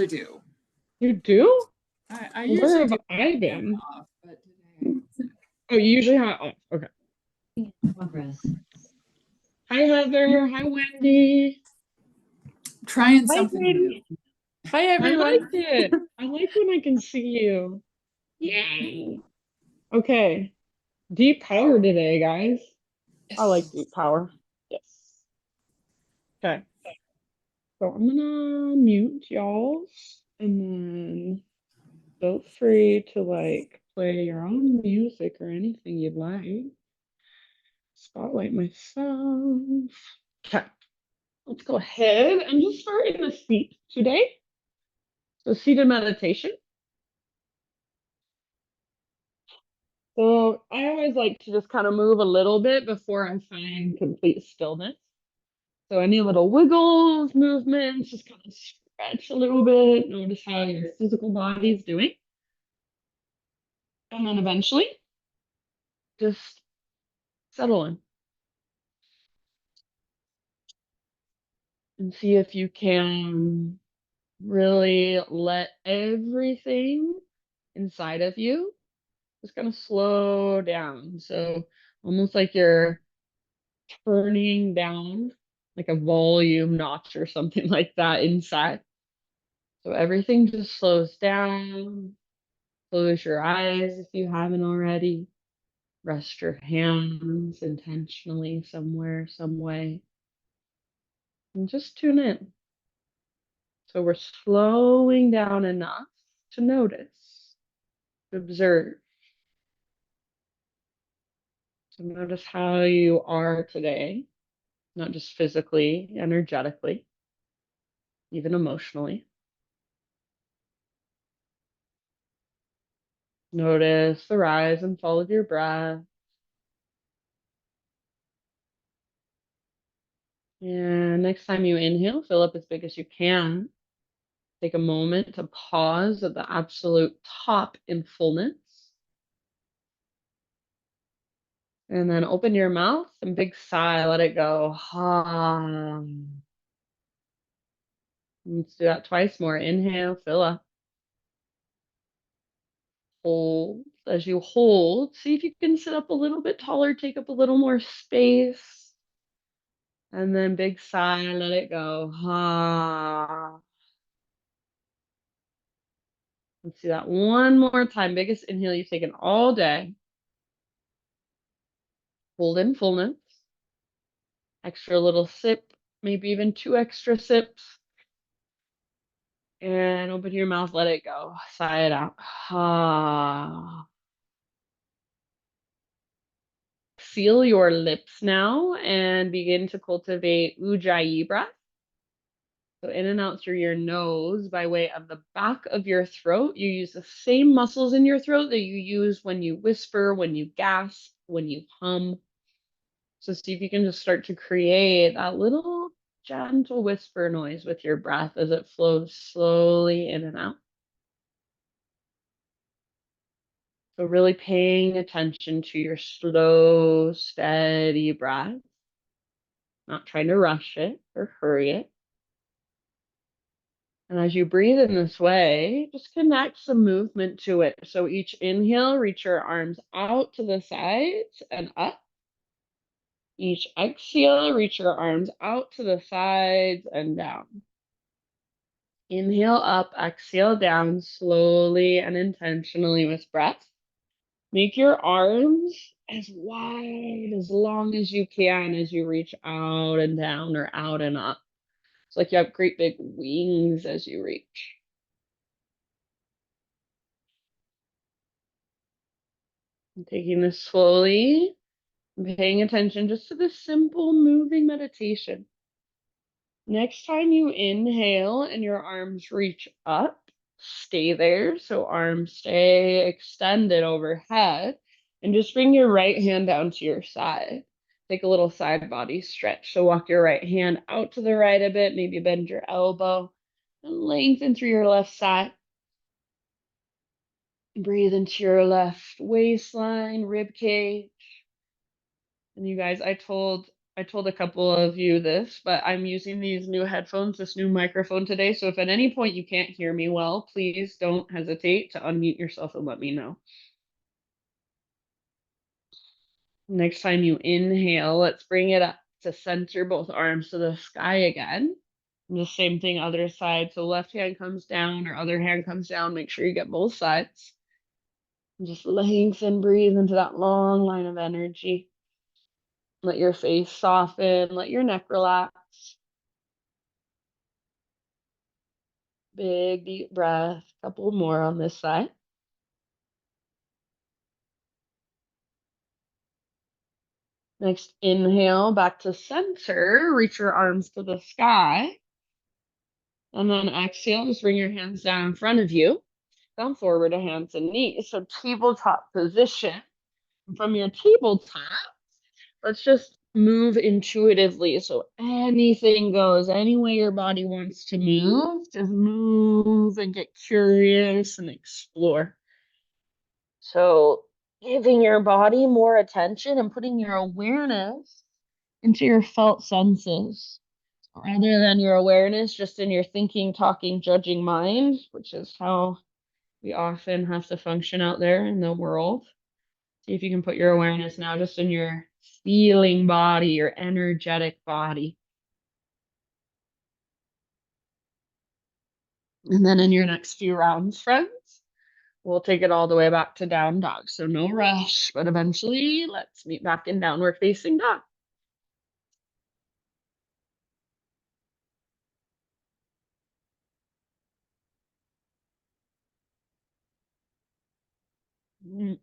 do. You do? I Where usually have do I have been? off, but today Oh, you usually have. Oh, okay. Progress. Hi, Heather. Hi, Wendy. trying Hi, something new. Katie. Hi I everyone. like it. I like when I can see you. Yay. Okay. Deep power today, guys. I like Yes. deep power. Yes. Okay. So I'm gonna mute y'all, and then feel free to like play your own music or anything you'd like. Spotlight myself. Okay. Let's go ahead and just start in the seat today. So seated meditation. So I always like to just kind of move a little bit before I find complete stillness. So any little wiggles, movements, just kind of stretch a little bit. Notice how your physical body is doing. And then eventually just settle in and see if you can really let everything inside of you just kind of slow down. So almost like you're turning down like a volume notch or something like that inside. So everything just slows down. Close your eyes if you haven't already. Rest your hands intentionally somewhere, some way. And just tune in. So we're slowing down enough to notice, to observe. So notice how you are today, not just physically, energetically, even emotionally. Notice the rise and fall of your breath. And next time you inhale, fill up as big as you can. Take a moment to pause at the absolute top in fullness. And then open your mouth and big sigh, let it go. Let's do that twice more. Inhale, fill up. Hold. As you hold, see if you can sit up a little bit taller, take up a little more space. And then big sigh, let it go. Let's do that one more time. Biggest inhale you've taken all day. Hold in fullness. Extra little sip, maybe even two extra sips. And open your mouth, let it go. Sigh it out. Seal your lips now and begin to cultivate Ujjayi breath. So in and out through your nose by way of the back of your throat. You use the same muscles in your throat that you use when you whisper, when you gasp, when you hum. So see if you can just start to create that little gentle whisper noise with your breath as it flows slowly in and out. So really paying attention to your slow, steady breath, not trying to rush it or hurry it. And as you breathe in this way, just connect some movement to it. So each inhale, reach your arms out to the sides and up. Each exhale, reach your arms out to the sides and down. Inhale up, exhale down slowly and intentionally with breath. Make your arms as wide, as long as you can as you reach out and down or out and up. It's like you have great big wings as you reach. And taking this slowly, and paying attention just to this simple moving meditation. Next time you inhale and your arms reach up, stay there. So arms stay extended overhead. And just bring your right hand down to your side. Take a little side body stretch. So walk your right hand out to the right a bit, maybe bend your elbow, and lengthen through your left side. Breathe into your left waistline, rib cage. And you guys, I told I told a couple of you this, but I'm using these new headphones, this new microphone today. So if at any point you can't hear me well, please don't hesitate to unmute yourself and let me know. Next time you inhale, let's bring it up to center both arms to the sky again. And the same thing, other side. So left hand comes down or other hand comes down. Make sure you get both sides. And just lengthen, breathe into that long line of energy. Let your face soften, let your neck relax. Big deep breath, couple more on this side. Next, inhale back to center, reach your arms to the sky. And then exhale, just bring your hands down in front of you. Down forward to hands and knees. So tabletop position. From your tabletop, let's just move intuitively. So anything goes, any way your body wants to move, just move and get curious and explore. So giving your body more attention and putting your awareness into your felt senses rather than your awareness just in your thinking, talking, judging mind, which is how we often have to function out there in the world. See if you can put your awareness now just in your feeling body, your energetic body. And then in your next few rounds, friends, we'll take it all the way back to down dog. So no rush, but eventually let's meet back in downward facing dog.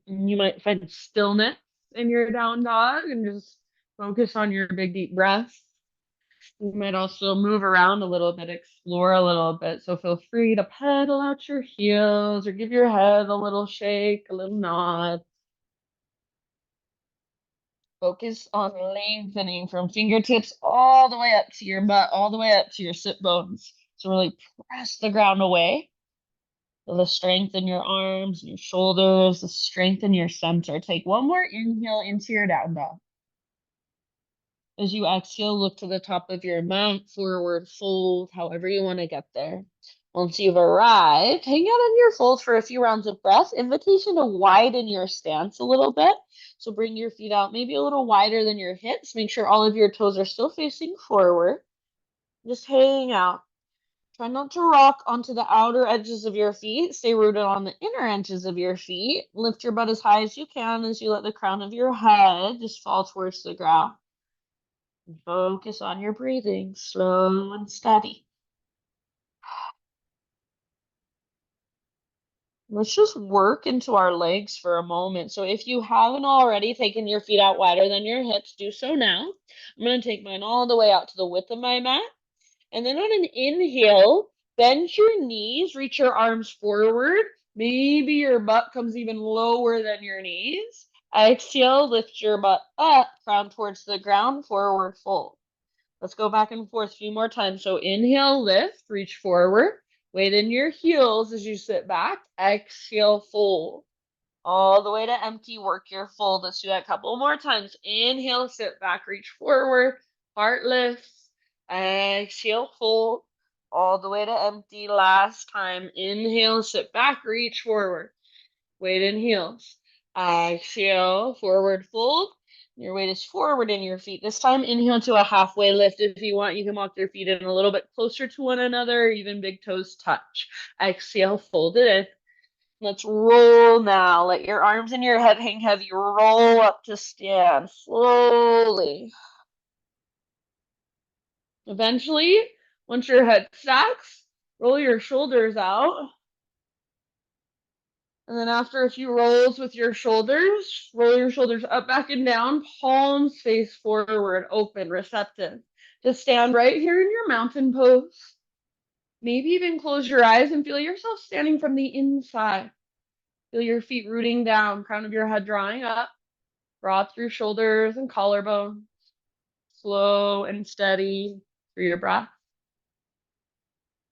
You might find stillness in your down dog and just focus on your big deep breath. You might also move around a little bit, explore a little bit. So feel free to pedal out your heels or give your head a little shake, a little nod. Focus on lengthening from fingertips all the way up to your butt, all the way up to your sit bones. So really press the ground away. Feel the strength in your arms, your shoulders, the strength in your center. Take one more inhale into your down dog. As you exhale, look to the top of your mat, forward fold, however you want to get there. Once you've arrived, hang out in your fold for a few rounds of breath. Invitation to widen your stance a little bit. So bring your feet out maybe a little wider than your hips. Make sure all of your toes are still facing forward. Just hang out. Try not to rock onto the outer edges of your feet. Stay rooted on the inner edges of your feet. Lift your butt as high as you can as you let the crown of your head just fall towards the ground. And focus on your breathing, slow and steady. Let's just work into our legs for a moment. So if you haven't already taken your feet out wider than your hips, do so now. I'm going to take mine all the way out to the width of my mat. And then on an inhale, bend your knees, reach your arms forward. Maybe your butt comes even lower than your knees. Exhale, lift your butt up, crown towards the ground, forward fold. Let's go back and forth a few more times. So inhale, lift, reach forward. Weight in your heels as you sit back. Exhale, fold. All the way to empty, work your fold. Let's do that a couple more times. Inhale, sit back, reach forward. Heart lifts. Exhale, fold. All the way to empty. Last time. Inhale, sit back, reach forward. Weight in heels. Exhale, forward fold. Your weight is forward in your feet. This time, inhale to a halfway lift. If you want, you can walk your feet in a little bit closer to one another, even big toes touch. Exhale, fold it in. Let's roll now. Let your arms and your head hang heavy. Roll up to stand slowly. Eventually, once your head stacks, roll your shoulders out. And then after a few rolls with your shoulders, roll your shoulders up, back, and down. Palms face forward, open, receptive. Just stand right here in your mountain pose. Maybe even close your eyes and feel yourself standing from the inside. Feel your feet rooting down, crown of your head drawing up. Draw through shoulders and collarbones. Slow and steady through your breath.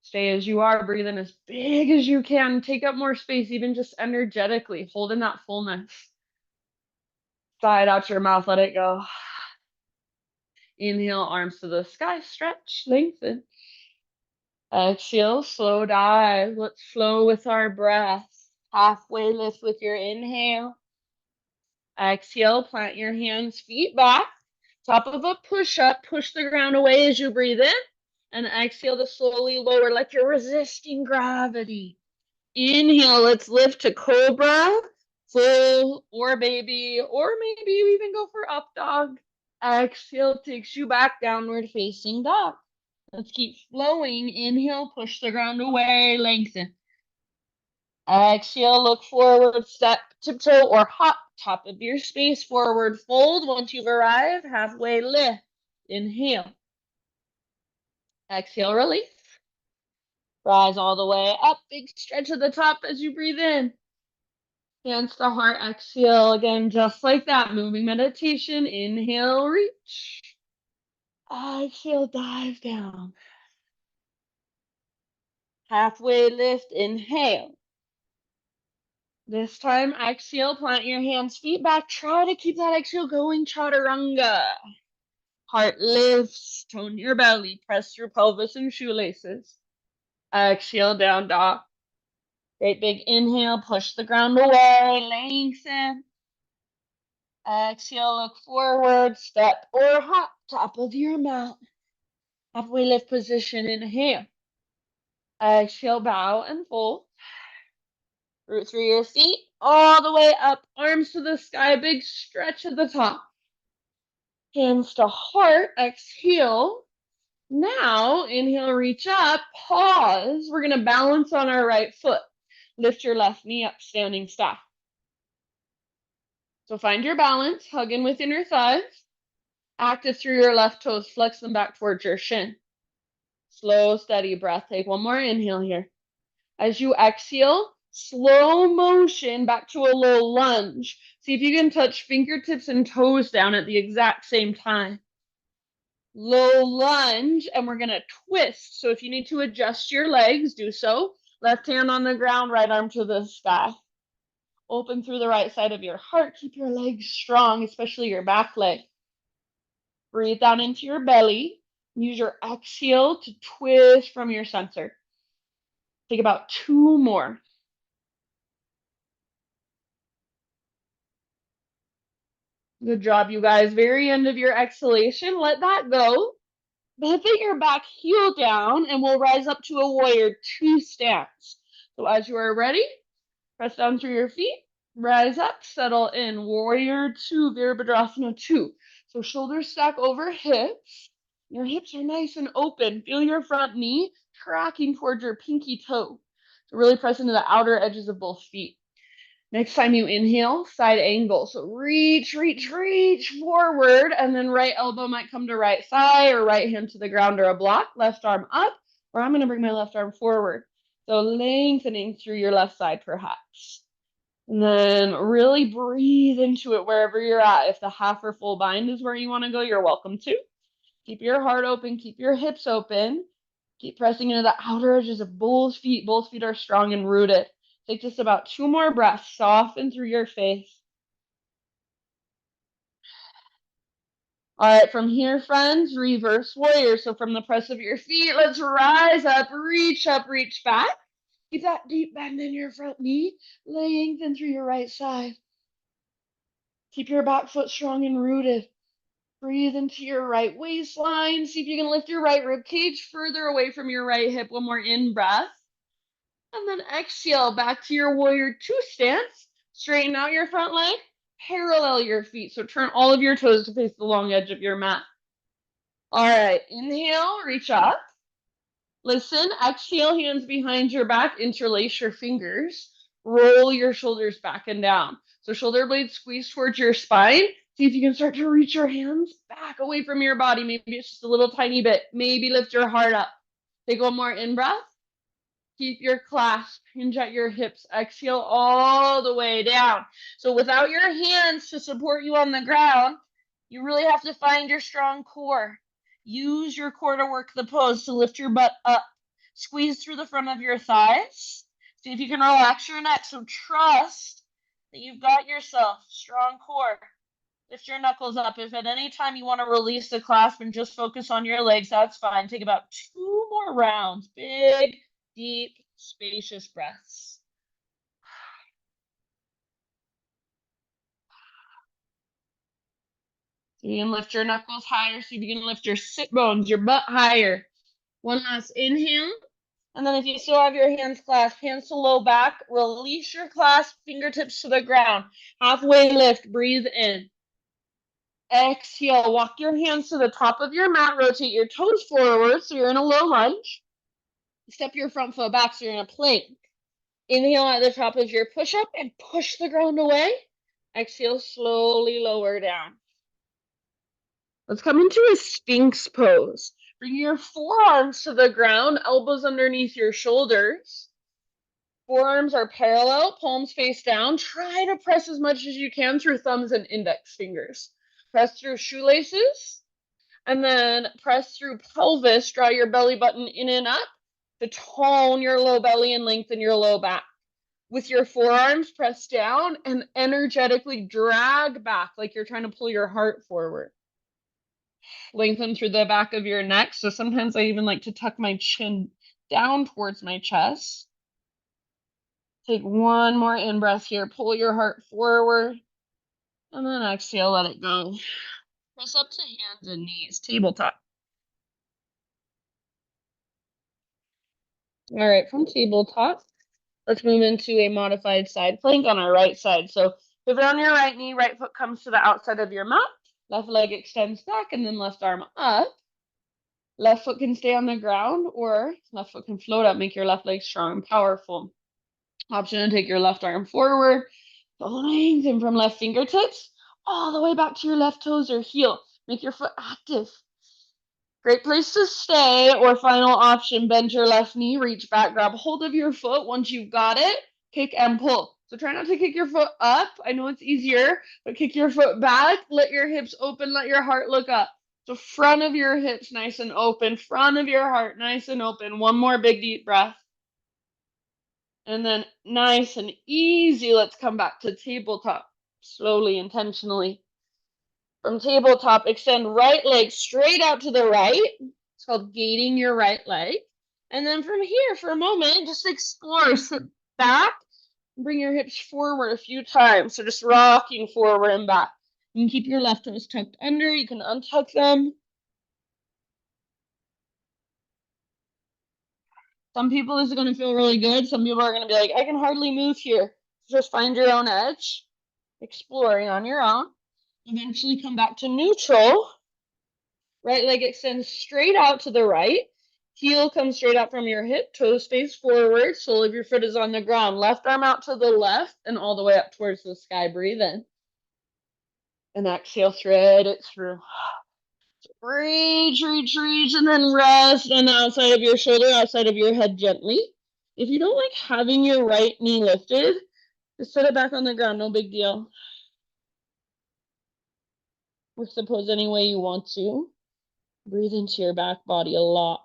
Stay as you are, breathe in as big as you can. Take up more space, even just energetically. Hold in that fullness. Sigh it out your mouth, let it go. Inhale, arms to the sky, stretch, lengthen. Exhale, slow dive. Let's flow with our breath. Halfway lift with your inhale. Exhale, plant your hands, feet back. Top of a push-up, push the ground away as you breathe in. And exhale to slowly lower like you're resisting gravity. Inhale, let's lift to cobra, full or baby, or maybe you even go for up dog. Exhale takes you back, downward facing dog. Let's keep flowing. Inhale, push the ground away, lengthen. Exhale, look forward, step, tiptoe, or hop. Top of your space, forward fold. Once you've arrived, halfway lift. Inhale. Exhale, release. Rise all the way up. Big stretch at the top as you breathe in. Hands to heart. Exhale again, just like that. Moving meditation. Inhale, reach. Exhale, dive down. Halfway lift. Inhale. This time, exhale, plant your hands, feet back. Try to keep that exhale going, chaturanga. Heart lifts, tone your belly, press your pelvis and shoelaces. Exhale, down dog. Great big inhale, push the ground away, lengthen. Exhale, look forward, step or hop, top of your mat. Halfway lift position, inhale. Exhale, bow and fold. Root through your feet, all the way up, arms to the sky, big stretch at the top. Hands to heart, exhale. Now, inhale, reach up, pause. We're going to balance on our right foot. Lift your left knee up, standing staff. So find your balance, hug in with inner thighs. Active through your left toes, flex them back towards your shin. Slow, steady breath. Take one more inhale here. As you exhale, slow motion back to a low lunge. See if you can touch fingertips and toes down at the exact same time. Low lunge, and we're going to twist. So if you need to adjust your legs, do so. Left hand on the ground, right arm to the sky. Open through the right side of your heart. Keep your legs strong, especially your back leg. Breathe down into your belly. Use your exhale to twist from your center. Take about 2 more. Good job, you guys. Very end of your exhalation. Let that go. Pivot your back heel down, and we'll rise up to a warrior 2 stance. So as you are ready, press down through your feet, rise up, settle in. Warrior 2, Virabhadrasana 2. So shoulders stack over hips. Your hips are nice and open. Feel your front knee tracking towards your pinky toe. So really press into the outer edges of both feet. Next time you inhale, side angle. So reach, reach, reach forward, and then right elbow might come to right thigh or right hand to the ground or a block. Left arm up, or I'm going to bring my left arm forward. So lengthening through your left side perhaps. And then really breathe into it wherever you're at. If the half or full bind is where you want to go, you're welcome to. Keep your heart open, keep your hips open. Keep pressing into the outer edges of both feet. Both feet are strong and rooted. Take just about 2 more breaths. Soften through your face. All right, from here, friends, reverse warrior. So from the press of your feet, let's rise up, reach back. Keep that deep bend in your front knee. Lengthen through your right side. Keep your back foot strong and rooted. Breathe into your right waistline. See if you can lift your right rib cage further away from your right hip. One more in breath. And then exhale back to your warrior 2 stance. Straighten out your front leg. Parallel your feet. So turn all of your toes to face the long edge of your mat. All right. Inhale, reach up. Listen. Exhale, hands behind your back. Interlace your fingers. Roll your shoulders back and down. So shoulder blades squeeze towards your spine. See if you can start to reach your hands back away from your body. Maybe it's just a little tiny bit. Maybe lift your heart up. Take one more in breath. Keep your clasp, hinge at your hips, exhale all the way down. So without your hands to support you on the ground, you really have to find your strong core. Use your core to work the pose to lift your butt up. Squeeze through the front of your thighs. See if you can relax your neck. So trust that you've got yourself. Strong core. Lift your knuckles up. If at any time you want to release the clasp and just focus on your legs, that's fine. Take about 2 more rounds. Big, deep, spacious breaths. So you can lift your knuckles higher. So you can lift your sit bones, your butt higher. One last inhale. And then if you still have your hands clasped, hands to low back, release your clasp, fingertips to the ground. Halfway lift, breathe in. Exhale, walk your hands to the top of your mat, rotate your toes forward so you're in a low lunge. Step your front foot back so you're in a plank. Inhale at the top of your push-up and push the ground away. Exhale, slowly lower down. Let's come into a Sphinx pose. Bring your forearms to the ground, elbows underneath your shoulders. Forearms are parallel, palms face down. Try to press as much as you can through thumbs and index fingers. Press through shoelaces, and then press through pelvis. Draw your belly button in and up to tone your low belly and lengthen your low back. With your forearms, press down and energetically drag back like you're trying to pull your heart forward. Lengthen through the back of your neck. So sometimes I even like to tuck my chin down towards my chest. Take one more in-breath here. Pull your heart forward. And then exhale, let it go. Press up to hands and knees, tabletop. All right, from tabletop, let's move into a modified side plank on our right side. So pivot on your right knee, right foot comes to the outside of your mat. Left leg extends back and then left arm up. Left foot can stay on the ground or left foot can float up, make your left leg strong and powerful. Option to take your left arm forward, lengthen from left fingertips all the way back to your left toes or heel. Make your foot active. Great place to stay, or final option, bend your left knee, reach back, grab hold of your foot. Once you've got it, kick and pull. So try not to kick your foot up. I know it's easier, but kick your foot back. Let your hips open. Let your heart look up. So front of your hips nice and open. Front of your heart nice and open. One more big deep breath. And then nice and easy, let's come back to tabletop. Slowly, intentionally. From tabletop, extend right leg straight out to the right. It's called gating your right leg. And then from here, for a moment, just explore. Sit back, bring your hips forward a few times. So just rocking forward and back. You can keep your left toes tucked under. You can untuck them. Some people, this is going to feel really good. Some people are going to be like, I can hardly move here. Just find your own edge. Exploring on your own. Eventually come back to neutral. Right leg extends straight out to the right. Heel comes straight out from your hip. Toes face forward. Sole of your foot is on the ground. Left arm out to the left and all the way up towards the sky. Breathe in. And exhale, thread it through. Reach, and then rest on the outside of your shoulder, outside of your head gently. If you don't like having your right knee lifted, just set it back on the ground, no big deal. Or suppose any way you want to. Breathe into your back body a lot.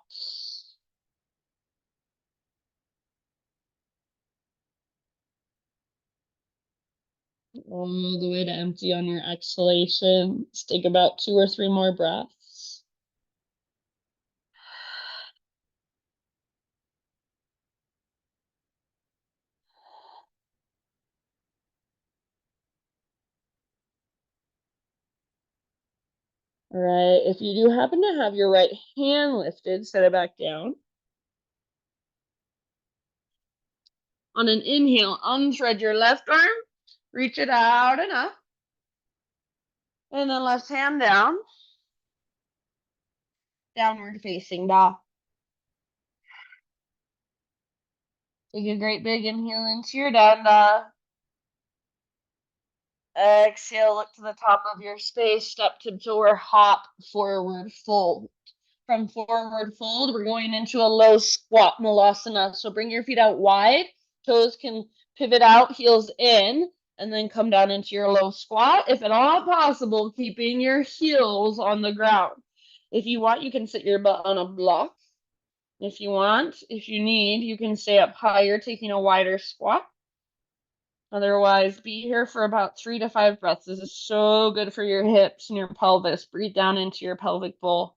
All the way to empty on your exhalation. Let's take about 2 or 3 more breaths. All right, if you do happen to have your right hand lifted, set it back down. On an inhale, unthread your left arm, reach it out and up. And then left hand down. Downward facing dog. Take a great big inhale into your down dog. Exhale, look to the top of your space, step, tiptoe, or hop, forward fold. From forward fold, we're going into a low squat, Malasana. So bring your feet out wide, toes can pivot out, heels in, and then come down into your low squat. If at all possible, keeping your heels on the ground. If you want, you can sit your butt on a block. If you want, if you need, you can stay up higher, taking a wider squat. Otherwise, be here for about 3 to 5 breaths. This is so good for your hips and your pelvis. Breathe down into your pelvic bowl.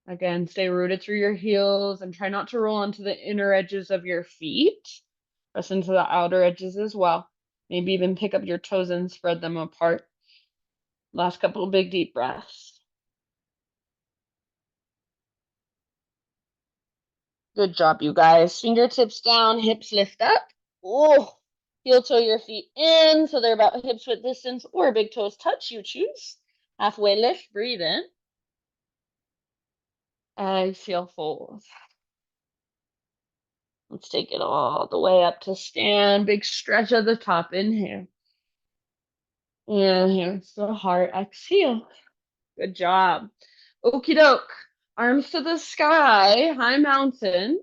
Again, stay rooted through your heels and try not to roll onto the inner edges of your feet. Press into the outer edges as well. Maybe even pick up your toes and spread them apart. Last couple of big deep breaths. Good job, you guys. Fingertips down, hips lift up. Oh, heel toe your feet in so they're about hips width distance, or big toes touch, you choose. Halfway lift, breathe in. Exhale, fold. Let's take it all the way up to stand. Big stretch at the top. Inhale. And here's the heart. Exhale. Good job. Okie doke. Arms to the sky, high mountain.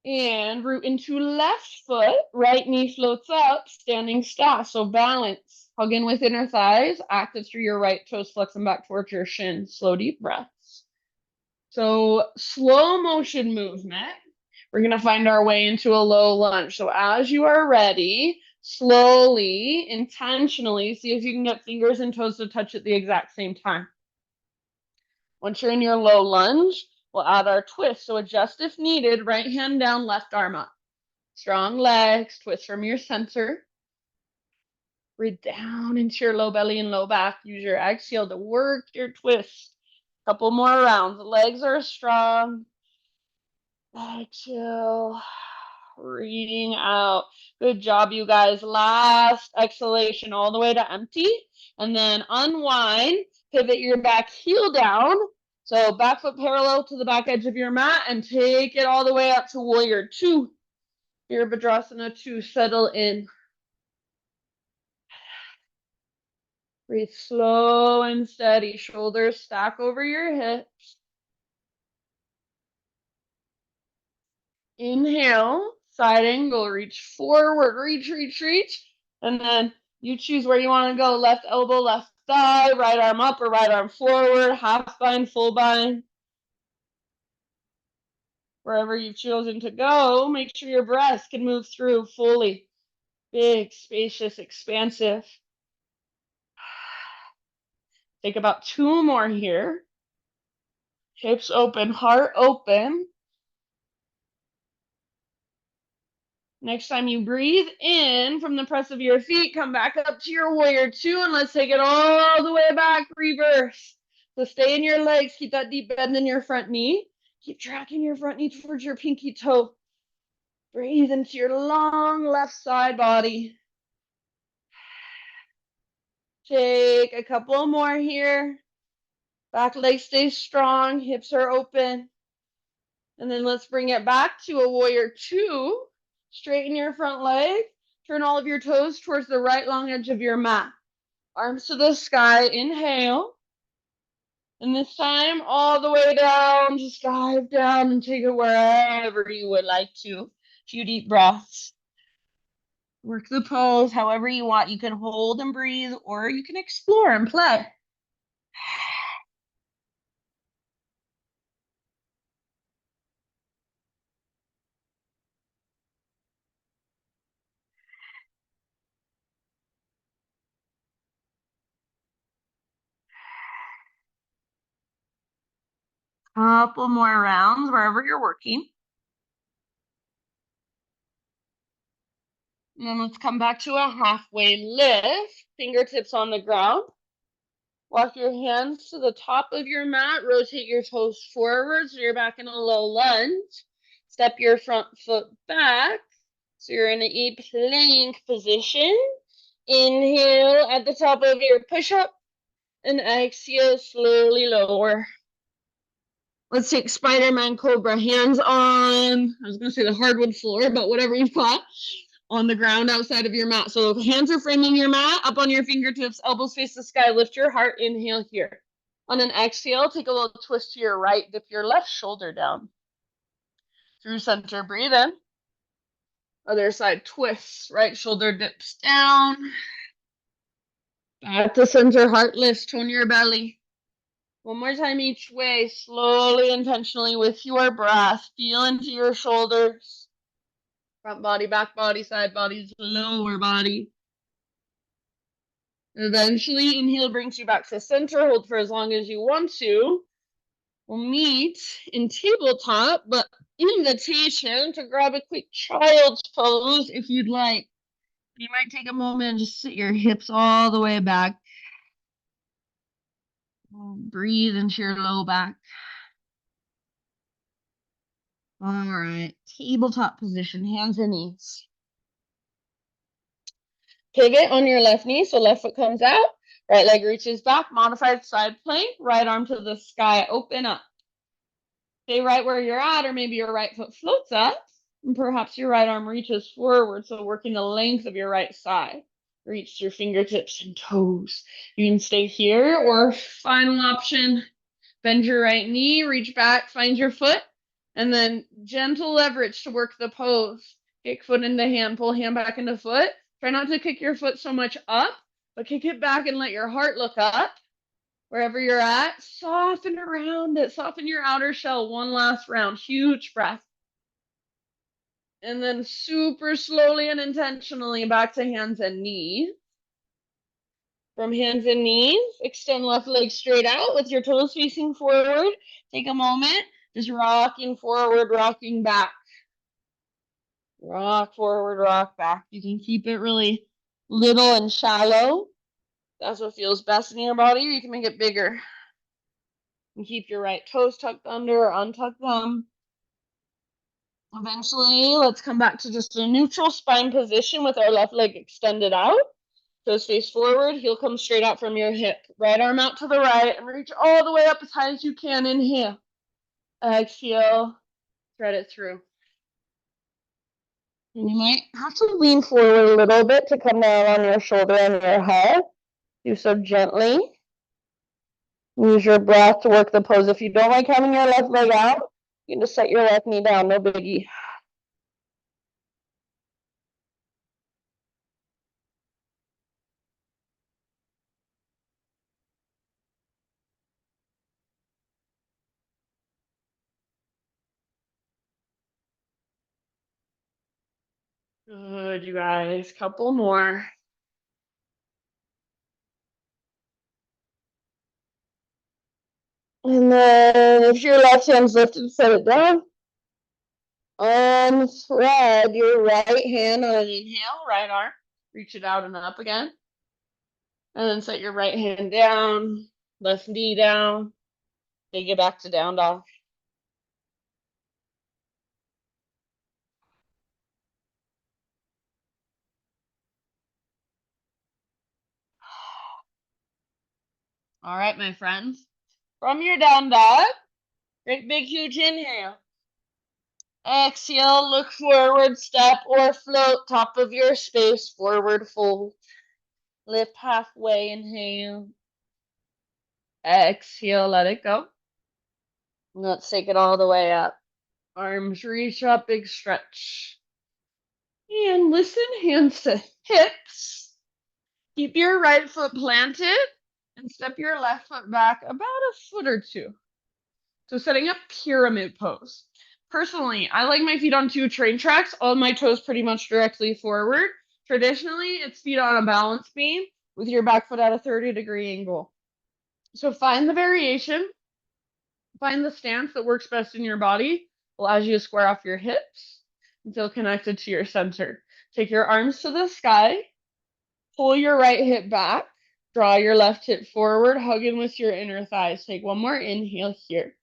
And root into left foot. Right knee floats up, standing staff. So balance. Hug in with inner thighs. Active through your right toes, flex them back towards your shin. Slow, deep breaths. So slow motion movement. We're going to find our way into a low lunge. So as you are ready, slowly, intentionally, see if you can get fingers and toes to touch at the exact same time. Once you're in your low lunge, we'll add our twist. So adjust if needed, right hand down, left arm up. Strong legs, twist from your center. Breathe down into your low belly and low back. Use your exhale to work your twist. Couple more rounds. The legs are strong. Exhale. Breathing out. Good job, you guys. Last exhalation all the way to empty. And then unwind. Pivot your back heel down. So back foot parallel to the back edge of your mat and take it all the way up to warrior two. Virabhadrasana 2. Settle in. Breathe slow and steady. Shoulders stack over your hips. Inhale, side angle, reach forward, reach. And then you choose where you want to go. Left elbow, left thigh, right arm up or right arm forward, half bind, full bind. Wherever you've chosen to go, make sure your breath can move through fully. Big, spacious, expansive. Take about 2 more here. Hips open, heart open. Next time you breathe in from the press of your feet, come back up to your warrior two, and let's take it all the way back, reverse. So stay in your legs, keep that deep bend in your front knee. Keep tracking your front knee towards your pinky toe. Breathe into your long left side body. Take a couple more here. Back leg stays strong, hips are open. And then let's bring it back to a warrior two. Straighten your front leg. Turn all of your toes towards the right long edge of your mat. Arms to the sky. Inhale. And this time, all the way down. Just dive down and take it wherever you would like to. A few deep breaths. Work the pose however you want. You can hold and breathe, or you can explore and play. Couple more rounds wherever you're working. And then let's come back to a halfway lift. Fingertips on the ground. Walk your hands to the top of your mat. Rotate your toes forward so you're back in a low lunge. Step your front foot back so you're in a plank position. Inhale at the top of your push-up. And exhale, slowly lower. Let's take Spider-Man Cobra. Hands on, I was going to say the hardwood floor, but whatever you've got. On the ground outside of your mat. So hands are framing your mat, up on your fingertips, elbows face the sky, lift your heart, inhale here. On an exhale, take a little twist to your right, dip your left shoulder down. Through center, breathe in. Other side, twists, right shoulder dips down. Back to center, heart lifts, tone your belly. One more time each way, slowly, intentionally with your breath. Feel into your shoulders. Front body, back body, side body, lower body. Eventually, inhale brings you back to center. Hold for as long as you want to. We'll meet in tabletop, but invitation to grab a quick child's pose if you'd like. You might take a moment and just sit your hips all the way back. Breathe into your low back. All right, tabletop position, hands and knees. Pivot on your left knee, so left foot comes out, right leg reaches back, modified side plank, right arm to the sky, open up. Stay right where you're at, or maybe your right foot floats up, and perhaps your right arm reaches forward, so working the length of your right side. Reach your fingertips and toes. You can stay here, or final option, bend your right knee, reach back, find your foot, and then gentle leverage to work the pose. Kick foot into hand, pull hand back into foot. Try not to kick your foot so much up, but kick it back and let your heart look up. Wherever you're at, soften around it. Soften your outer shell. One last round. Huge breath. And then super slowly and intentionally back to hands and knees. From hands and knees, extend left leg straight out with your toes facing forward. Take a moment, just rocking forward, rocking back. Rock forward, rock back. You can keep it really little and shallow. That's what feels best in your body, or you can make it bigger. And keep your right toes tucked under or untuck them. Eventually, let's come back to just a neutral spine position with our left leg extended out. Toes face forward, heel comes straight out from your hip. Right arm out to the right and reach all the way up as high as you can. Inhale. Exhale. Thread it through. And you might have to lean forward a little bit to come down on your shoulder and your head. Do so gently. Use your breath to work the pose. If you don't like having your left leg out, you can just set your left knee down, no biggie. Good, you guys. Couple more. And then if your left hand's lifted, set it down. Unthread your right hand on an inhale, right arm. Reach it out and up again. And then set your right hand down, left knee down. Take it back to down dog. All right, my friends. From your down dog, great big huge inhale. Exhale, look forward, step or float, top of your space, forward fold. Lift halfway, inhale. Exhale, let it go. Let's take it all the way up. Arms reach up, big stretch. And listen, hands to hips. Keep your right foot planted and step your left foot back about a foot or two. So setting up pyramid pose. Personally, I like my feet on 2 train tracks, all my toes pretty much directly forward. Traditionally, it's feet on a balance beam with your back foot at a 30-degree angle. So find the variation, find the stance that works best in your body, allows you to square off your hips and feel connected to your center. Take your arms to the sky, pull your right hip back, draw your left hip forward, hug in with your inner thighs. Take one more inhale here.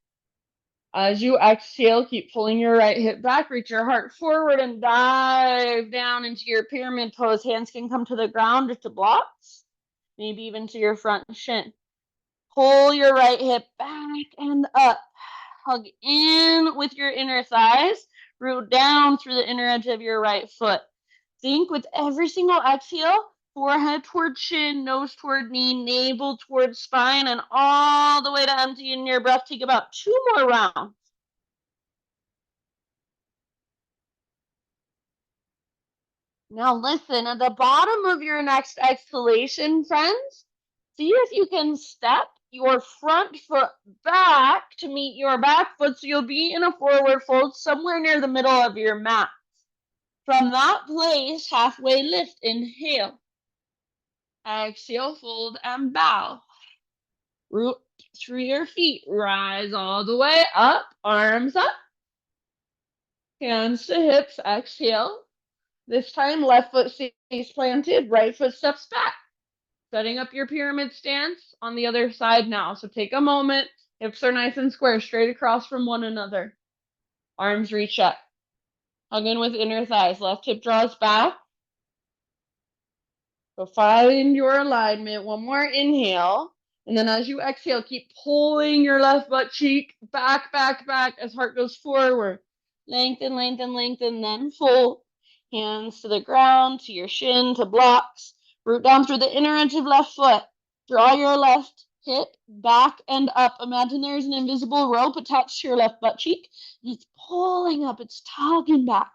As you exhale, keep pulling your right hip back, reach your heart forward and dive down into your pyramid pose. Hands can come to the ground or to blocks, maybe even to your front shin. Pull your right hip back and up. Hug in with your inner thighs, root down through the inner edge of your right foot. Think with every single exhale, forehead toward chin, nose toward knee, navel toward spine, and all the way to empty in your breath. Take about 2 more rounds. Now listen, at the bottom of your next exhalation, friends, see if you can step your front foot back to meet your back foot, so you'll be in a forward fold somewhere near the middle of your mat. From that place, halfway lift, inhale. Exhale, fold and bow. Root through your feet, rise all the way up, arms up. Hands to hips, exhale. This time, left foot stays planted, right foot steps back. Setting up your pyramid stance on the other side now. So take a moment, hips are nice and square, straight across from one another. Arms reach up. Hug in with inner thighs, left hip draws back. So find your alignment. One more inhale. And then as you exhale, keep pulling your left butt cheek back, back, back as heart goes forward. Lengthen, lengthen, lengthen, then fold. Hands to the ground, to your shin, to blocks. Root down through the inner edge of left foot. Draw your left hip back and up. Imagine there's an invisible rope attached to your left butt cheek. It's pulling up, it's tugging back.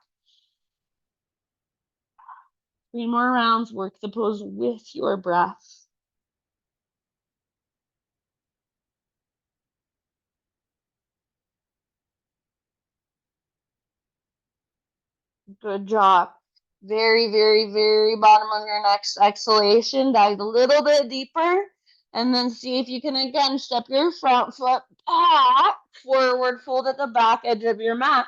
3 more rounds, work the pose with your breath. Good job. Very, very, very bottom of your next exhalation. Dive a little bit deeper. And then see if you can again step your front foot back, forward fold at the back edge of your mat.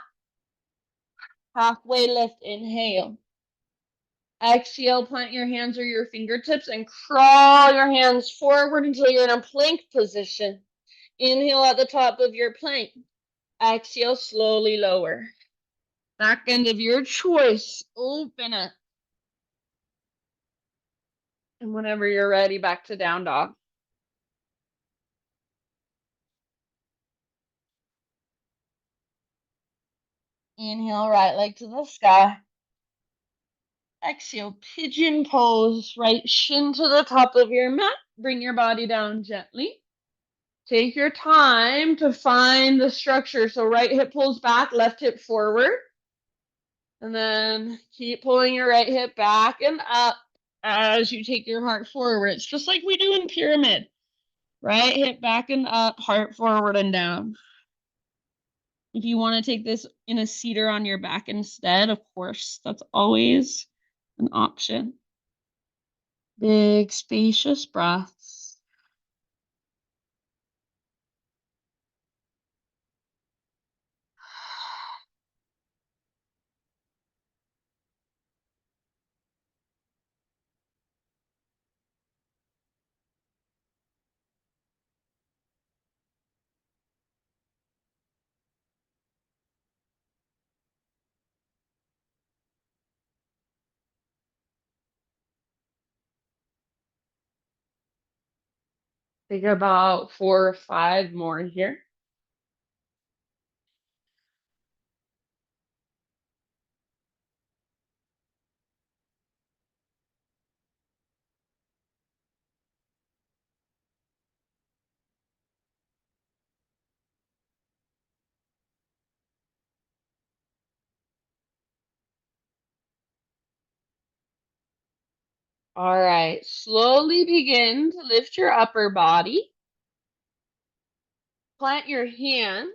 Halfway lift, inhale. Exhale, plant your hands or your fingertips and crawl your hands forward until you're in a plank position. Inhale at the top of your plank. Exhale, slowly lower. Back end of your choice, open it. And whenever you're ready, back to down dog. Inhale, right leg to the sky. Exhale, pigeon pose, right shin to the top of your mat. Bring your body down gently. Take your time to find the structure. So right hip pulls back, left hip forward. And then keep pulling your right hip back and up as you take your heart forward. It's just like we do in pyramid. Right hip back and up, heart forward and down. If you want to take this in a seater on your back instead, of course, that's always an option. Big, spacious breaths. Take about 4 or 5 more here. All right, slowly begin to lift your upper body. Plant your hand,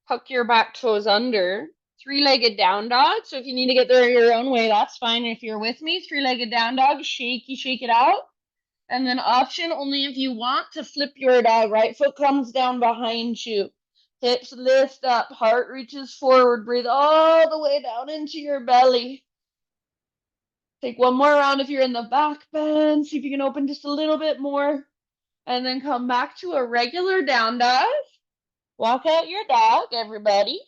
tuck your back toes under. 3-legged down dog. So if you need to get there your own way, that's fine. If you're with me, 3-legged down dog, shake it out. And then option only if you want to flip your dog. Right foot comes down behind you. Hips lift up, heart reaches forward. Breathe all the way down into your belly. Take one more round if you're in the back bend. See if you can open just a little bit more. And then come back to a regular down dog. Walk out your dog, everybody.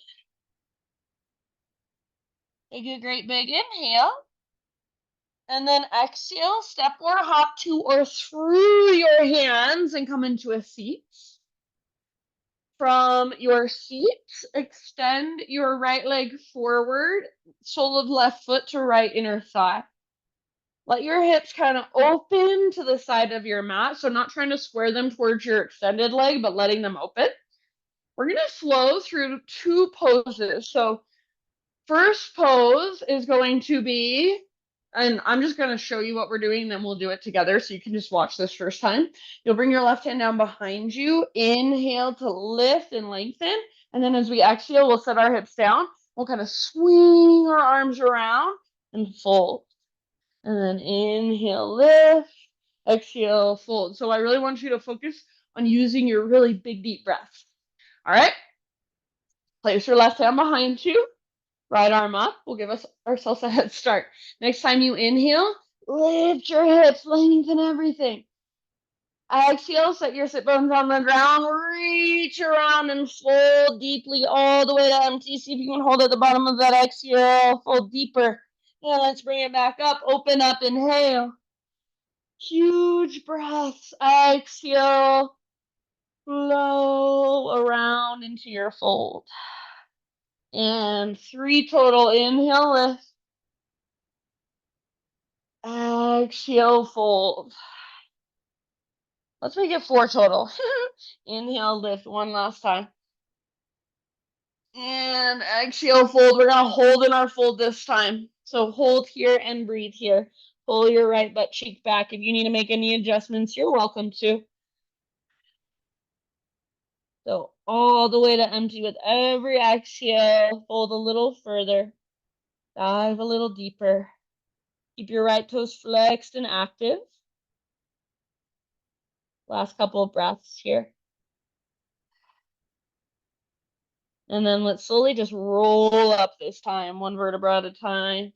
Take a great big inhale. And then exhale, step or hop to or through your hands and come into a seat. From your seat, extend your right leg forward, sole of left foot to right inner thigh. Let your hips kind of open to the side of your mat. So not trying to square them towards your extended leg, but letting them open. We're going to flow through 2 poses. So first pose is going to be, and I'm just going to show you what we're doing, then we'll do it together so you can just watch this first time. You'll bring your left hand down behind you. Inhale to lift and lengthen. And then as we exhale, we'll set our hips down. We'll kind of swing our arms around. and fold. And then inhale, lift, exhale, fold. So I really want you to focus on using your really big, deep breaths. All right? Place your left hand behind you, right arm up. We'll give ourselves a head start. Next time you inhale, lift your hips, lengthen everything. Exhale, set your sit bones on the ground, reach around and fold deeply all the way to empty. See if you can hold at the bottom of that exhale, fold deeper. And let's bring it back up, open up, inhale. Huge breaths, exhale, flow around into your fold. And 3 total, inhale, lift. Exhale, fold. Let's make it 4 total. Inhale, lift, one last time. And exhale, fold. We're going to hold in our fold this time. So hold here and breathe here. Pull your right butt cheek back. If you need to make any adjustments, you're welcome to. So all the way to empty with every exhale. Fold a little further. Dive a little deeper. Keep your right toes flexed and active. Last couple of breaths here. And then let's slowly just roll up this time, one vertebra at a time.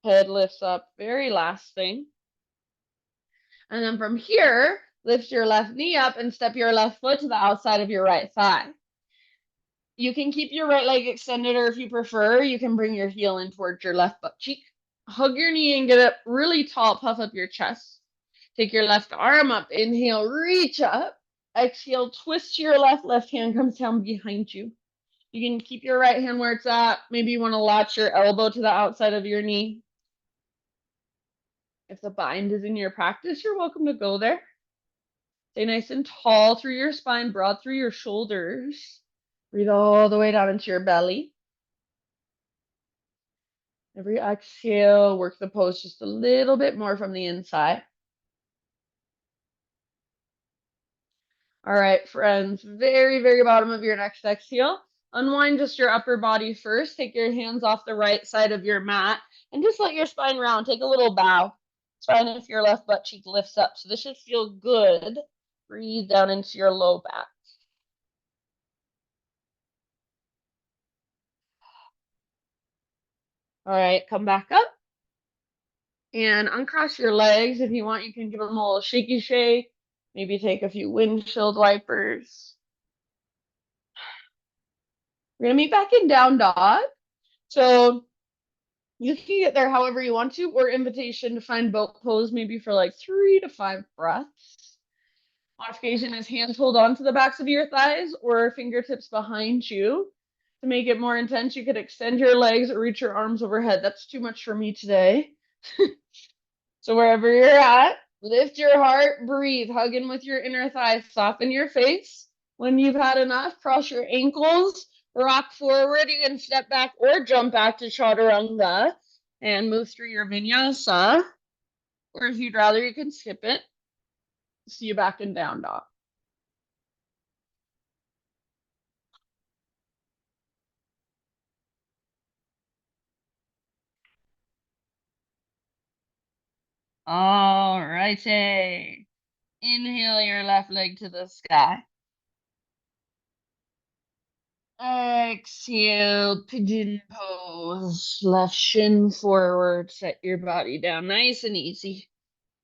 Head lifts up, very last thing. And then from here, lift your left knee up and step your left foot to the outside of your right thigh. You can keep your right leg extended, or if you prefer, you can bring your heel in towards your left butt cheek. Hug your knee and get up really tall, puff up your chest. Take your left arm up, inhale, reach up. Exhale, twist to your left hand comes down behind you. You can keep your right hand where it's at. Maybe you want to latch your elbow to the outside of your knee. If the bind is in your practice, you're welcome to go there. Stay nice and tall through your spine, broad through your shoulders. Breathe all the way down into your belly. Every exhale, work the pose just a little bit more from the inside. All right, friends, very, very bottom of your next exhale. Unwind just your upper body first. Take your hands off the right side of your mat and just let your spine round. Take a little bow. It's fine if your left butt cheek lifts up. So this should feel good. Breathe down into your low back. All right, come back up and uncross your legs. If you want, you can give them a little shaky shake. Maybe take a few windshield wipers. We're going to meet back in down dog. So you can get there however you want to, or invitation to find boat pose maybe for like 3 to 5 breaths. Modification is hands hold on to the backs of your thighs or fingertips behind you. To make it more intense, you could extend your legs or reach your arms overhead. That's too much for me today. So wherever you're at, lift your heart, breathe, hug in with your inner thighs, soften your face. When you've had enough, cross your ankles, rock forward. You can step back or jump back to chaturanga and move through your vinyasa. Or if you'd rather, you can skip it. See you back in down dog. All righty. Inhale your left leg to the sky. Exhale, pigeon pose. Left shin forward. Set your body down nice and easy.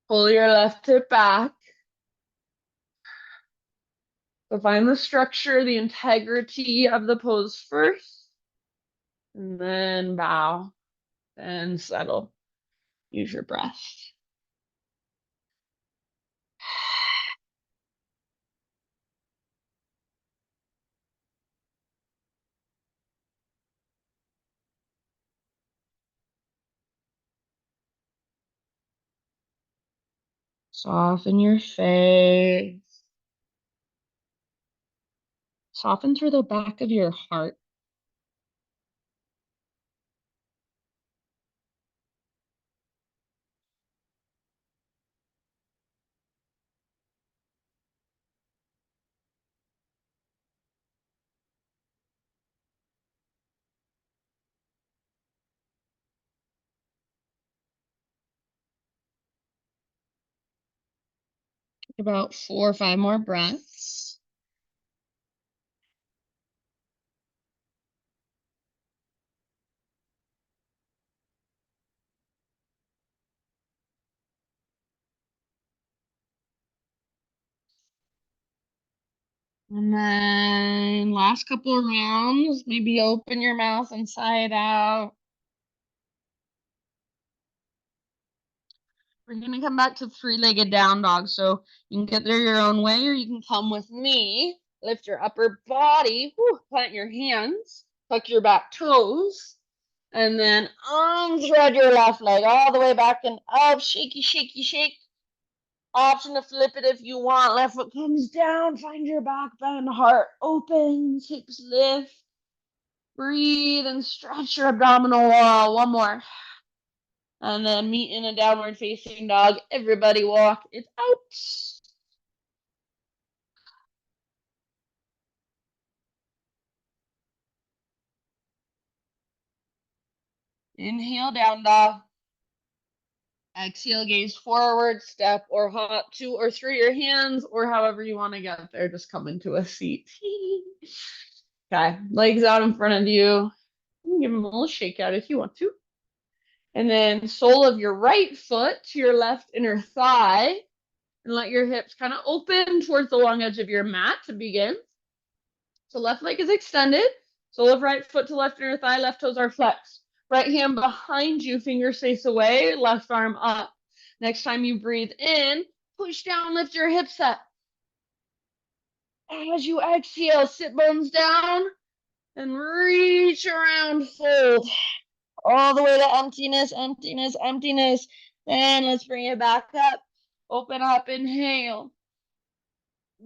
Pull your left hip back. So find the structure, the integrity of the pose first. And then bow and settle. Use your breath. Soften your face. Soften through the back of your heart. About 4 or 5 more breaths. And then last couple of rounds, maybe open your mouth inside out. We're gonna come back to 3-legged down dog. So you can get there your own way, or you can come with me. Lift your upper body, plant your hands, tuck your back toes, and then unthread your left leg all the way back and up. Shaky, shaky, shake. Option to flip it if you want. Left foot comes down. Find your back bend. Heart opens. Hips lift. Breathe and stretch your abdominal wall. One more. And then meet in a downward facing dog. Everybody walk it out. Inhale, down dog. Exhale, gaze forward, step or hop to or through your hands, or however you want to get there. Just come into a seat. Okay, legs out in front of you. You can give them a little shake out if you want to. And then sole of your right foot to your left inner thigh. And let your hips kind of open towards the long edge of your mat to begin. So left leg is extended. Sole of right foot to left inner thigh. Left toes are flexed. Right hand behind you, fingers face away. Left arm up. Next time you breathe in, push down, lift your hips up. As you exhale, sit bones down and reach around, fold. All the way to emptiness, emptiness, emptiness. Then let's bring it back up. Open up, inhale.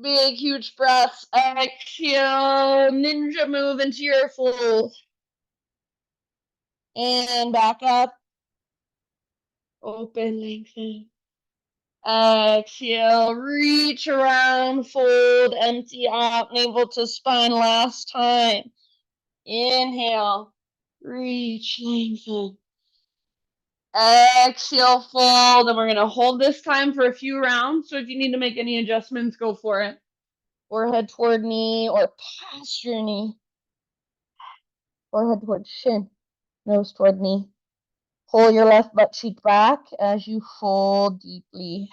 Big, huge breaths. Exhale, ninja move into your fold. And back up. Open, lengthen. Exhale, reach around, fold, empty out, navel to spine last time. Inhale, reach, lengthen. Exhale, fold, and we're going to hold this time for a few rounds. So if you need to make any adjustments, go for it. Forehead toward knee or past your knee. Forehead toward shin, nose toward knee. Pull your left butt cheek back as you fold deeply.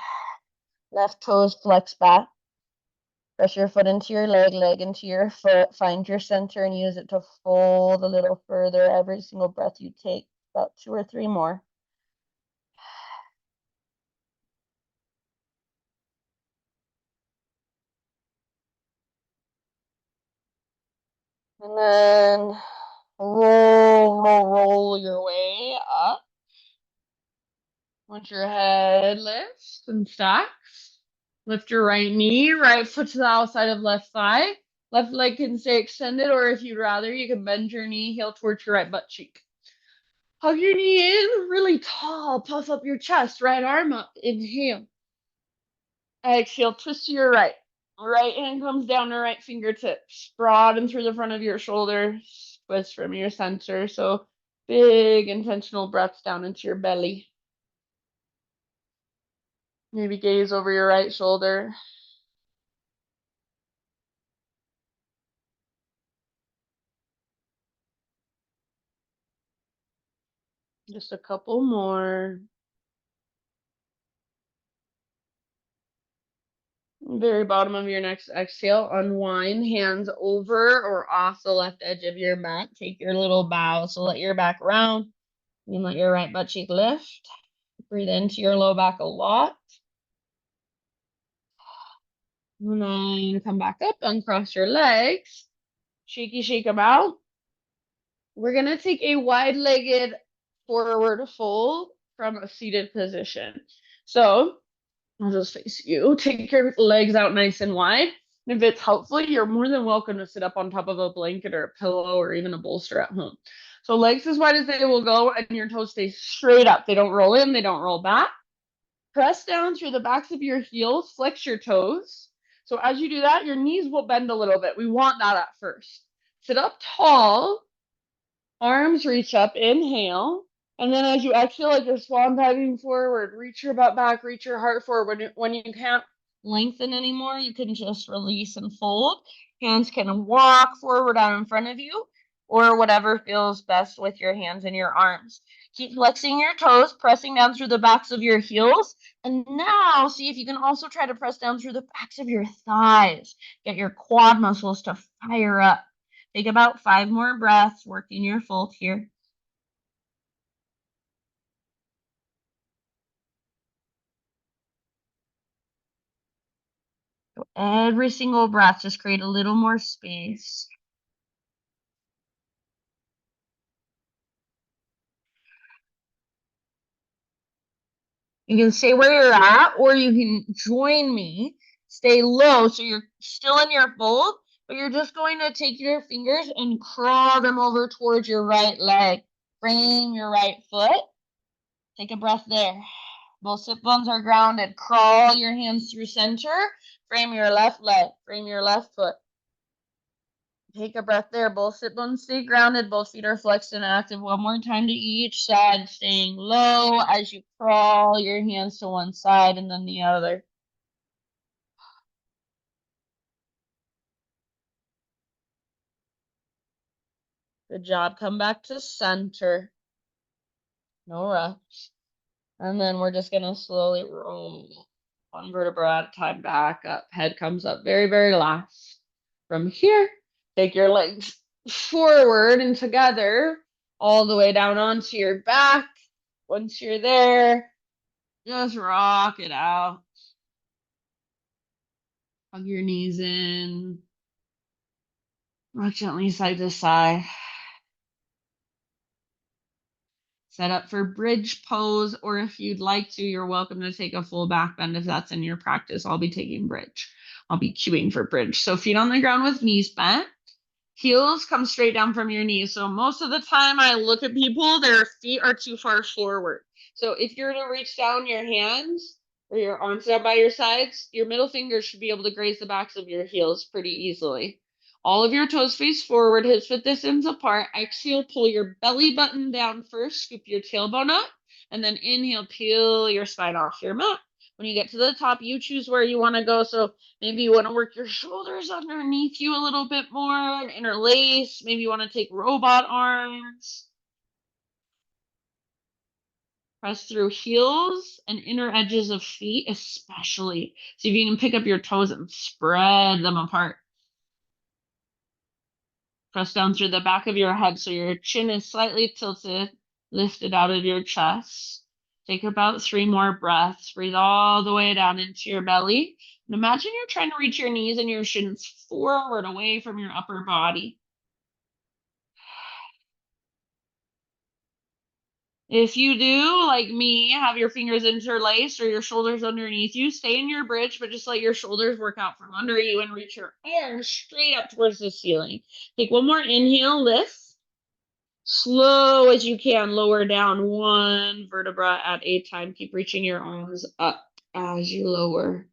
Left toes flex back. Press your foot into your leg, leg into your foot. Find your center and use it to fold a little further every single breath you take. About 2 or 3 more. And then roll your way up. Once your head lifts and stacks, lift your right knee, right foot to the outside of left thigh. Left leg can stay extended, or if you'd rather, you can bend your knee, heel towards your right butt cheek. Hug your knee in, really tall, puff up your chest, right arm up, inhale. Exhale, twist to your right. Right hand comes down to right fingertips, broaden through the front of your shoulders, twist from your center. So big intentional breaths down into your belly. Maybe gaze over your right shoulder. Just a couple more. Very bottom of your next exhale, unwind, hands over or off the left edge of your mat. Take your little bow. So let your back round. And let your right butt cheek lift. Breathe into your low back a lot. And then come back up, uncross your legs. Shaky, shake them out. We're going to take a wide-legged forward fold from a seated position. So I'll just face you. Take your legs out nice and wide. And if it's helpful, you're more than welcome to sit up on top of a blanket or a pillow or even a bolster at home. So legs as wide as they will go, and your toes stay straight up. They don't roll in, they don't roll back. Press down through the backs of your heels, flex your toes. So as you do that, your knees will bend a little bit. We want that at first. Sit up tall, arms reach up, inhale. And then as you exhale, like you're swan diving forward, reach your butt back, reach your heart forward. When you can't lengthen anymore, you can just release and fold. Hands can walk forward out in front of you, or whatever feels best with your hands and your arms. Keep flexing your toes, pressing down through the backs of your heels. And now see if you can also try to press down through the backs of your thighs. Get your quad muscles to fire up. Take about 5 more breaths, working your fold here. So every single breath, just create a little more space. You can stay where you're at, or you can join me. Stay low, so you're still in your fold, but you're just going to take your fingers and crawl them over towards your right leg. Frame your right foot. Take a breath there. Both sit bones are grounded. Crawl your hands through center. Frame your left leg. Frame your left foot. Take a breath there. Both sit bones stay grounded. Both feet are flexed and active. One more time to each side, staying low as you crawl your hands to one side and then the other. Good job. Come back to center. No rush. And then we're just going to slowly roll one vertebra at a time back up. Head comes up very, very last. From here, take your legs forward and together all the way down onto your back. Once you're there, just rock it out. Hug your knees in. Rock gently side to side. Set up for bridge pose, or if you'd like to, you're welcome to take a full back bend if that's in your practice. I'll be taking bridge. I'll be cueing for bridge. So feet on the ground with knees bent. Heels come straight down from your knees. So most of the time I look at people, their feet are too far forward. So if you're to reach down your hands or your arms down by your sides, your middle fingers should be able to graze the backs of your heels pretty easily. All of your toes face forward, hips width distance apart. Exhale, pull your belly button down first, scoop your tailbone up, and then inhale, peel your spine off your mat. When you get to the top, you choose where you want to go. So maybe you want to work your shoulders underneath you a little bit more and interlace. Maybe you want to take robot arms. Press through heels and inner edges of feet, especially. See if you can pick up your toes and spread them apart. Press down through the back of your head so your chin is slightly tilted, lifted out of your chest. Take about 3 more breaths. Breathe all the way down into your belly. And imagine you're trying to reach your knees and your shins forward away from your upper body. If you do, like me, have your fingers interlaced or your shoulders underneath you, stay in your bridge, but just let your shoulders work out from under you and reach your arms straight up towards the ceiling. Take one more inhale, lift. Slow as you can, lower down one vertebra at a time. Keep reaching your arms up as you lower.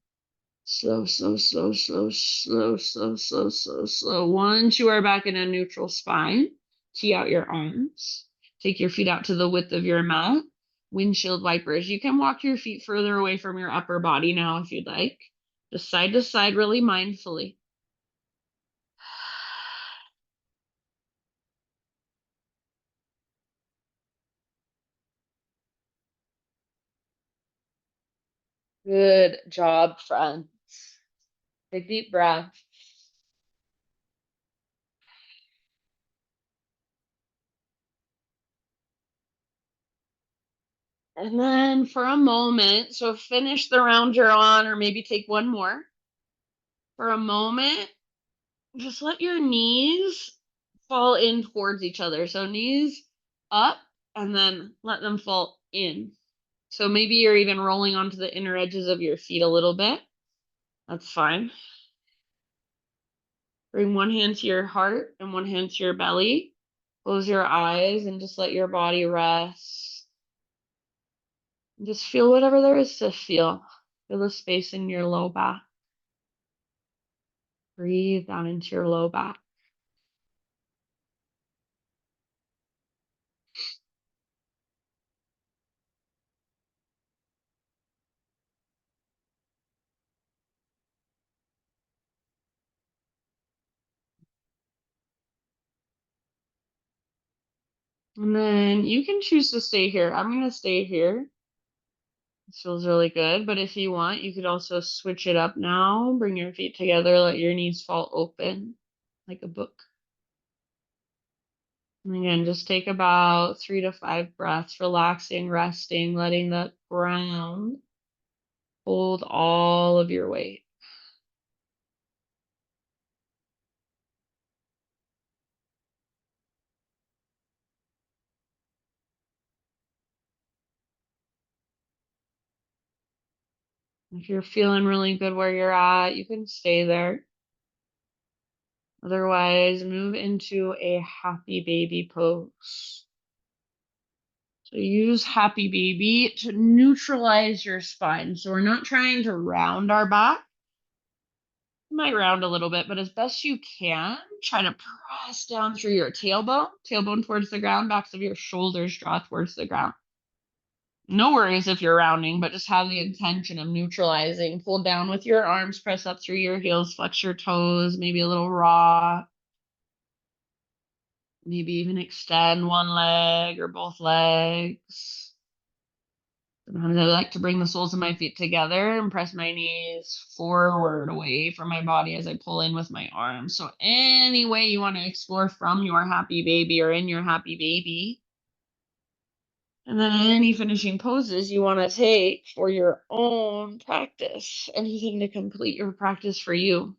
Slow, slow, slow, slow, slow, slow, slow, slow, slow. Once you are back in a neutral spine, tee out your arms. Take your feet out to the width of your mat. Windshield wipers. You can walk your feet further away from your upper body now if you'd like. Just side to side really mindfully. Good job, friends. Take deep breath. And then for a moment, so finish the round you're on, or maybe take one more. For a moment, just let your knees fall in towards each other. So knees up and then let them fall in. So maybe you're even rolling onto the inner edges of your feet a little bit. That's fine. Bring one hand to your heart and one hand to your belly. Close your eyes and just let your body rest. Just feel whatever there is to feel. Feel the space in your low back. Breathe down into your low back. And then you can choose to stay here. I'm going to stay here. This feels really good. But if you want, you could also switch it up now. Bring your feet together. Let your knees fall open like a book. And again, just take about 3 to 5 breaths, relaxing, resting, letting the ground hold all of your weight. If you're feeling really good where you're at, you can stay there. Otherwise, move into a happy baby pose. So use happy baby to neutralize your spine. So we're not trying to round our back. You might round a little bit, but as best you can, try to press down through your tailbone towards the ground, backs of your shoulders draw towards the ground. No worries if you're rounding, but just have the intention of neutralizing. Pull down with your arms, press up through your heels, flex your toes, maybe a little rock. Maybe even extend one leg or both legs. Sometimes I like to bring the soles of my feet together and press my knees forward away from my body as I pull in with my arms. So any way you want to explore from your happy baby or in your happy baby. And then any finishing poses you want to take for your own practice. Anything to complete your practice for you.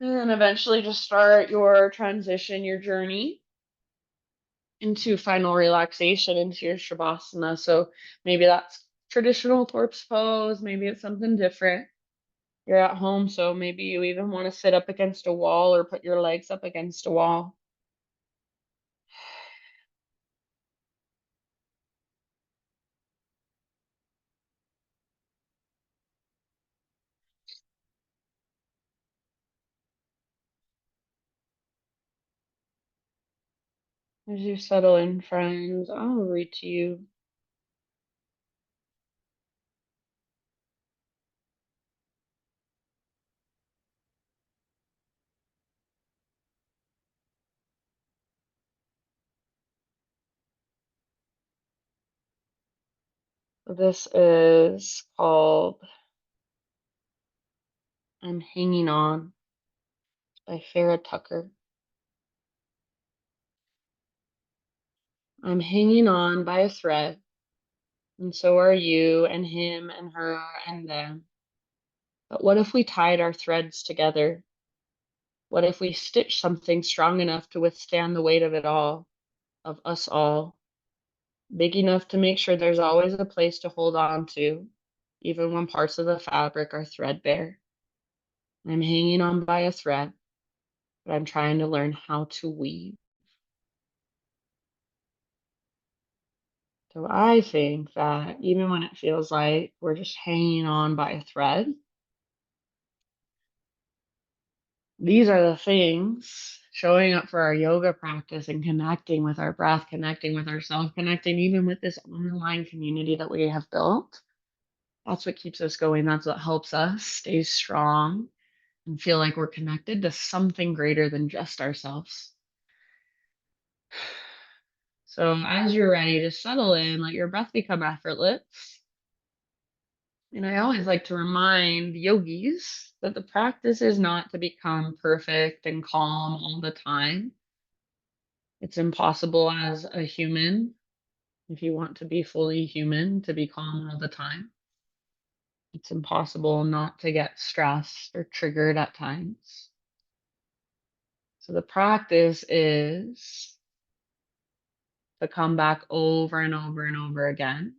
And then eventually just start your transition, your journey into final relaxation, into your Shavasana. So maybe that's traditional corpse pose, maybe it's something different. You're at home, so maybe you even want to sit up against a wall or put your legs up against a wall. As you settle in, friends, I'll read to you. This is called I'm Hanging On by Farah Tucker. I'm hanging on by a thread, and so are you and him and her and them. But what if we tied our threads together? What if we stitched something strong enough to withstand the weight of it all, of us all, big enough to make sure there's always a place to hold on to, even when parts of the fabric are threadbare? I'm hanging on by a thread, but I'm trying to learn how to weave. So I think that even when it feels like we're just hanging on by a thread, these are the things showing up for our yoga practice and connecting with our breath, connecting with ourselves, connecting even with this online community that we have built. That's what keeps us going. That's what helps us stay strong and feel like we're connected to something greater than just ourselves. So as you're ready to settle in, let your breath become effortless. And I always like to remind yogis that the practice is not to become perfect and calm all the time. It's impossible as a human, if you want to be fully human, to be calm all the time. It's impossible not to get stressed or triggered at times. So the practice is to come back over and over and over again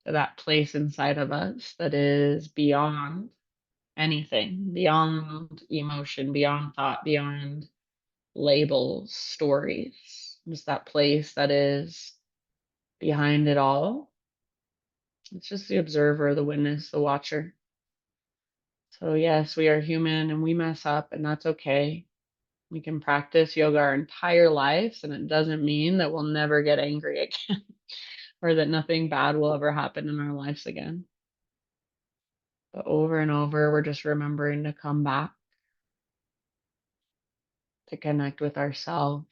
to that place inside of us that is beyond anything, beyond emotion, beyond thought, beyond labels, stories. Just that place that is behind it all. It's just the observer, the witness, the watcher. So, yes, we are human and we mess up, and that's okay. We can practice yoga our entire lives, and it doesn't mean that we'll never get angry again or that nothing bad will ever happen in our lives again. But over and over, we're just remembering to come back, to connect with ourselves,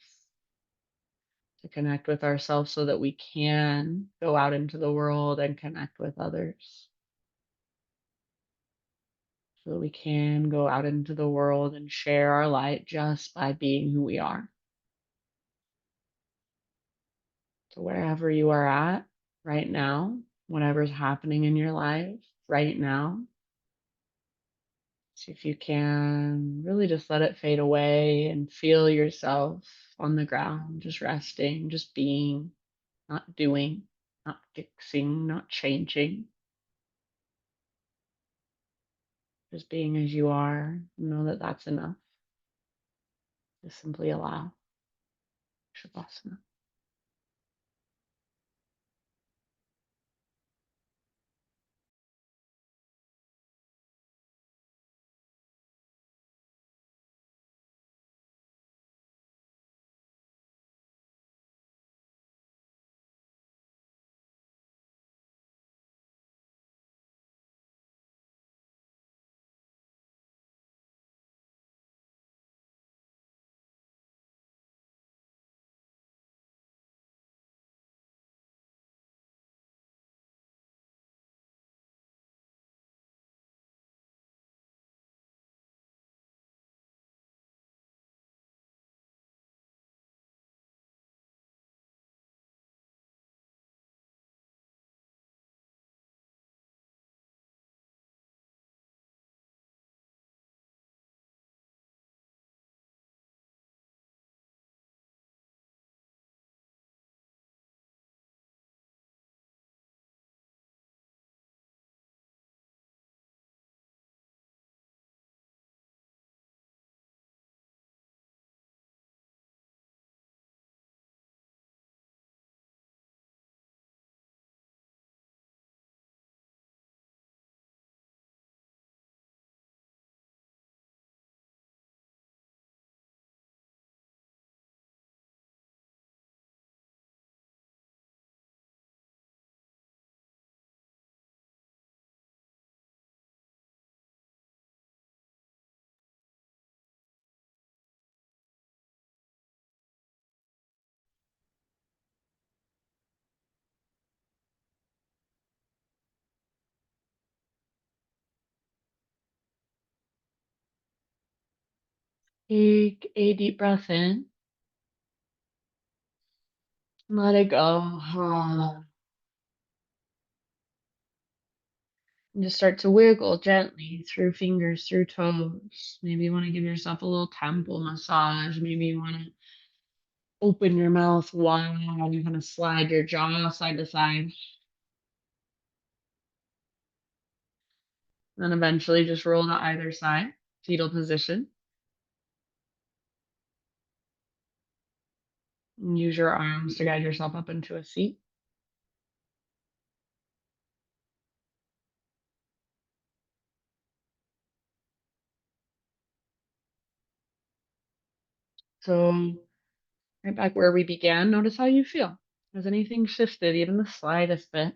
so that we can go out into the world and connect with others. So that we can go out into the world and share our light just by being who we are. So wherever you are at right now, whatever's happening in your life right now, see if you can really just let it fade away and feel yourself on the ground, just resting, just being, not doing, not fixing, not changing. Just being as you are. Know that that's enough. Just simply allow. Shavasana. Take a deep breath in. Let it go. And just start to wiggle gently through fingers, through toes. Maybe you want to give yourself a little temple massage. Maybe you want to open your mouth wide and kind of slide your jaw side to side. Then eventually just roll to either side, fetal position. And use your arms to guide yourself up into a seat. So right back where we began, notice how you feel. Has anything shifted, even the slightest bit?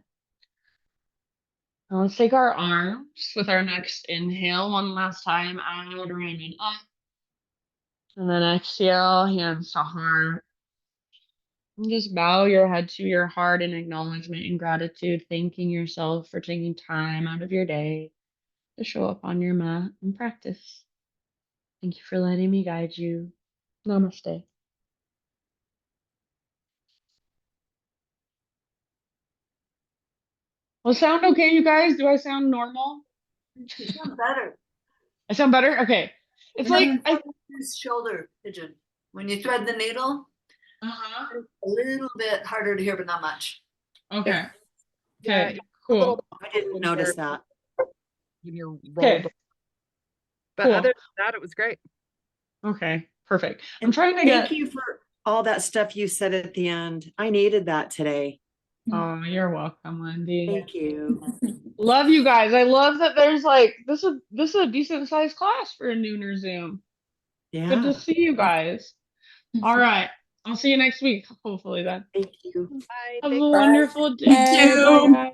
Now let's take our arms with our next inhale one last time out, around and up. And then exhale, hands to heart. And just bow your head to your heart in acknowledgement and gratitude, thanking yourself for taking time out of your day to show up on your mat and practice. Thank you for letting me guide you. Namaste. Well, sound okay, you guys? Do I sound normal? You sound better. I sound better? Okay. It's like This shoulder pigeon. When you thread the needle, uh-huh. a little bit harder to hear, but not much. Okay. Yeah, Okay. Cool. I didn't notice that. You're rolled. Okay. But Cool. other than that, it was great. Okay. Perfect. I'm And trying to thank get. you for all that stuff you said at the end. I needed that today. Oh, you're welcome, Wendy. Thank you. Love you guys. I love that there's like this is a decent sized class for a nooner Zoom. Yeah. Good to see you guys. All right. I'll see you next week, hopefully then. Thank you. Bye. Have Thank a you. wonderful day. You too. Bye, guys.